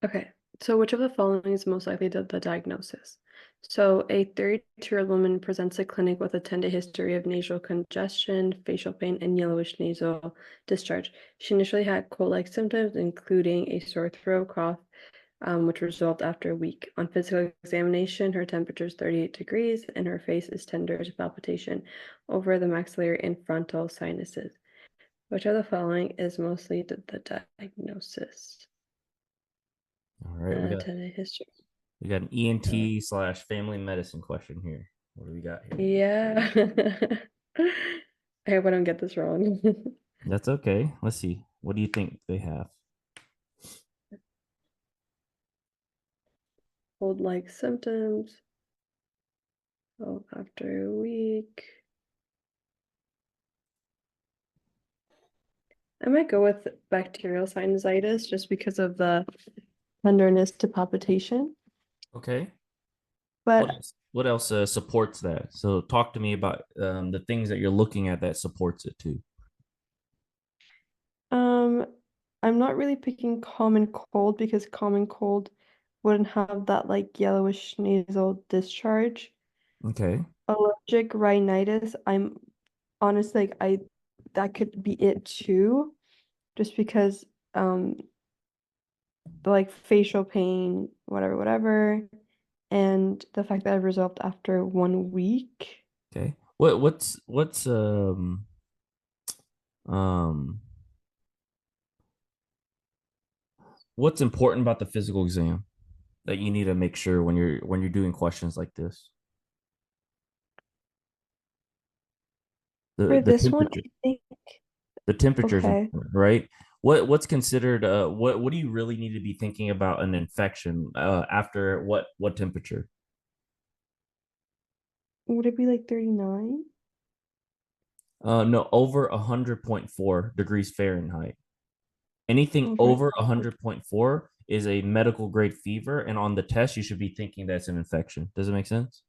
Okay, so which of the following is most likely the diagnosis? So a 32-year-old woman presents to clinic with a 10-day history of nasal congestion, facial pain, and yellowish nasal discharge. She initially had cold-like symptoms, including a sore throat, cough, which resolved after a week. On physical examination, her temperature is 38 degrees and her face is tender to palpitation over the maxillary and frontal sinuses. Which of the following is mostly the diagnosis? All right, we got 10-day history. an Uh, ENT slash family medicine question here. What do we got here? yeah. I hope I don't get this wrong. That's okay. Let's see. What do you think they have? Cold-like symptoms. Oh, after a week. I might go with bacterial sinusitis just because of the tenderness to palpitation. Okay. What But else? What else supports that? So talk to me about the things that you're looking at that supports it too. um I'm not really picking common cold because common cold wouldn't have that like yellowish nasal discharge. Okay. Allergic rhinitis, I'm honestly like I that could be it too, just because um the like facial pain, whatever, whatever, and the fact that I've resolved after 1 week. Okay. Um what's important about the physical exam that you need to make sure when you're doing questions like this? The For the this one, temperature. I think The temperature is okay. important, right? What's considered what do you really need to be thinking about an infection after what temperature? Would it be like 39? No, over 100.4 degrees Fahrenheit. Anything Over over 100.4 is a medical grade fever, and on the test, you should be thinking that's an infection. Does it make sense?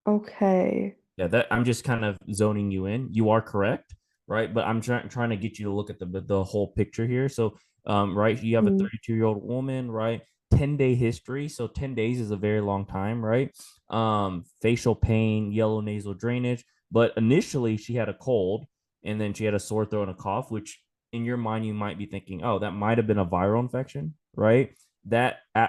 okay. Yeah, that I'm just kind of zoning you in. You are correct, right? But I'm trying to get you to look at the whole picture here. So, right, you have a Mm, 32-year-old woman, right? 10-day history. So 10 days is a very long time, right? Facial pain, yellow nasal drainage. But initially she had a cold and then she had a sore throat and a cough, which in your mind you might be thinking, oh, that might have been a viral infection, right?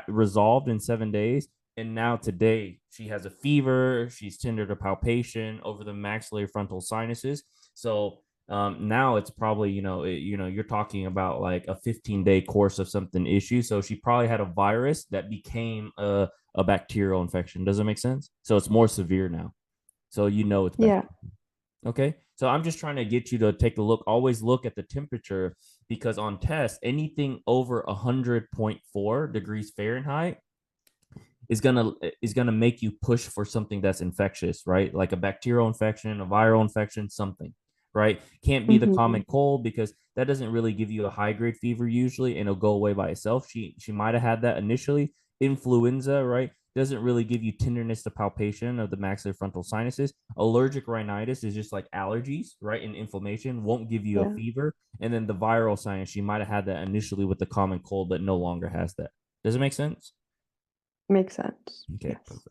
Resolved in 7 days. And now today she has a fever. She's tender to palpation over the maxillary frontal sinuses. So now it's probably you're talking about like a 15-day course of something issue. So she probably had a virus that became a bacterial infection. Does it make sense? So it's more severe now. So it's yeah. bacterial. Okay. So I'm just trying to get you to take a look. Always look at the temperature because on tests, anything over 100.4 degrees Fahrenheit is gonna make you push for something that's infectious, right? Like a bacterial infection, a viral infection, something, right? Can't be the Hmm. common cold because that doesn't really give you a high grade fever usually, and it'll go away by itself. She might have had that initially. Influenza, right? Doesn't really give you tenderness to palpation of the maxillary frontal sinuses. Allergic rhinitis is just like allergies, right? And inflammation won't give you a Yeah. fever. And then the viral sinus, she might have had that initially with the common cold, but no longer has that. Does it make sense? Makes sense. Okay, Yes. perfect.